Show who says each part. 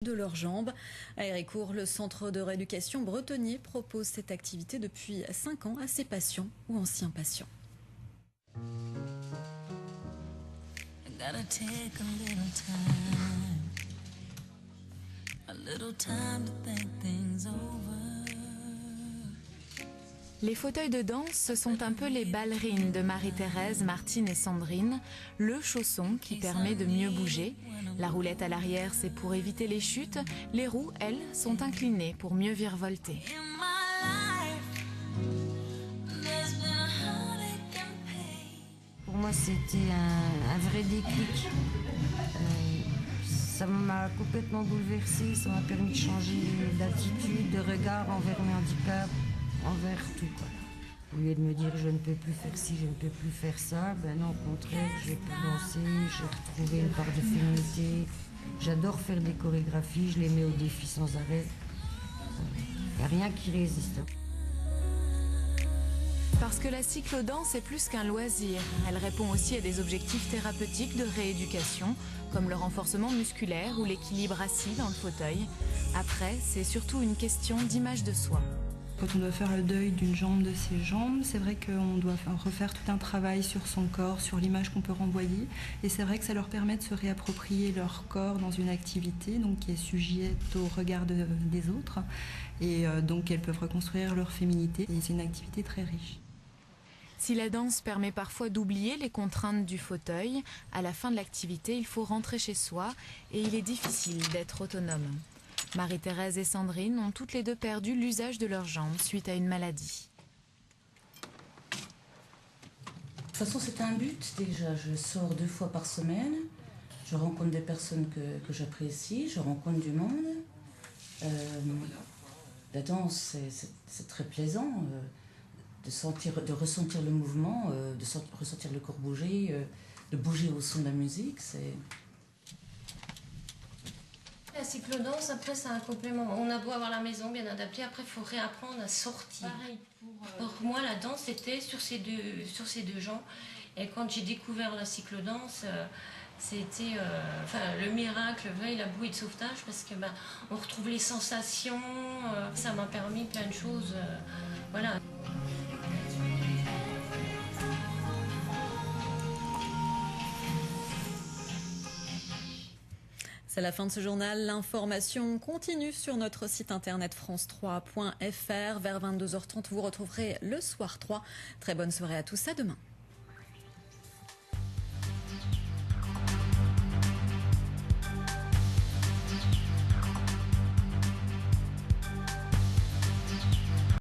Speaker 1: de leurs jambes. À Héricourt, le centre de rééducation Bretonnier propose cette activité depuis 5 ans à ses patients ou anciens patients.
Speaker 2: Les fauteuils de danse, ce sont un peu les ballerines de Marie-Thérèse, Martine et Sandrine. Le chausson qui permet de mieux bouger. La roulette à l'arrière, c'est pour éviter les chutes. Les roues, elles, sont inclinées pour mieux virevolter.
Speaker 3: Pour moi, c'était un vrai déclic. Ça m'a complètement bouleversée, ça m'a permis de changer d'attitude, de regard envers mes handicaps, envers tout, quoi. Au lieu de me dire je ne peux plus faire ci, je ne peux plus faire ça, ben non, au contraire, j'ai pu danser, j'ai retrouvé une part de féminité. J'adore faire des chorégraphies, je les mets au défi sans arrêt. Il n'y a rien qui résiste.
Speaker 2: Parce que la cyclodance est plus qu'un loisir. Elle répond aussi à des objectifs thérapeutiques de rééducation, comme le renforcement musculaire ou l'équilibre assis dans le fauteuil. Après, c'est surtout une question d'image de soi.
Speaker 4: Quand on doit faire le deuil d'une jambe de ses jambes, c'est vrai qu'on doit refaire tout un travail sur son corps, sur l'image qu'on peut renvoyer. Et c'est vrai que ça leur permet de se réapproprier leur corps dans une activité donc qui est sujette au regard des autres. Et donc elles peuvent reconstruire leur féminité. Et c'est une activité très riche.
Speaker 2: Si la danse permet parfois d'oublier les contraintes du fauteuil, à la fin de l'activité, il faut rentrer chez soi et il est difficile d'être autonome. Marie-Thérèse et Sandrine ont toutes les deux perdu l'usage de leurs jambes suite à une maladie.
Speaker 5: De toute façon, c'est un but déjà. Je sors 2 fois par semaine. Je rencontre des personnes que j'apprécie. Je rencontre du monde. La danse, c'est très plaisant. De ressentir le mouvement, de ressentir le corps bouger, de bouger au son de la musique.
Speaker 6: La cyclodance, après, c'est un complément. On a beau avoir la maison bien adaptée, après, il faut réapprendre à sortir. Pareil pour moi, la danse, c'était sur ces deux jambes. Et quand j'ai découvert la cyclodance, c'était le miracle, la bouée de sauvetage, parce que on retrouve les sensations. Ça m'a permis plein de choses. Voilà.
Speaker 1: C'est la fin de ce journal. L'information continue sur notre site internet france3.fr. Vers 22h30, vous retrouverez le Soir 3. Très bonne soirée à tous, à demain.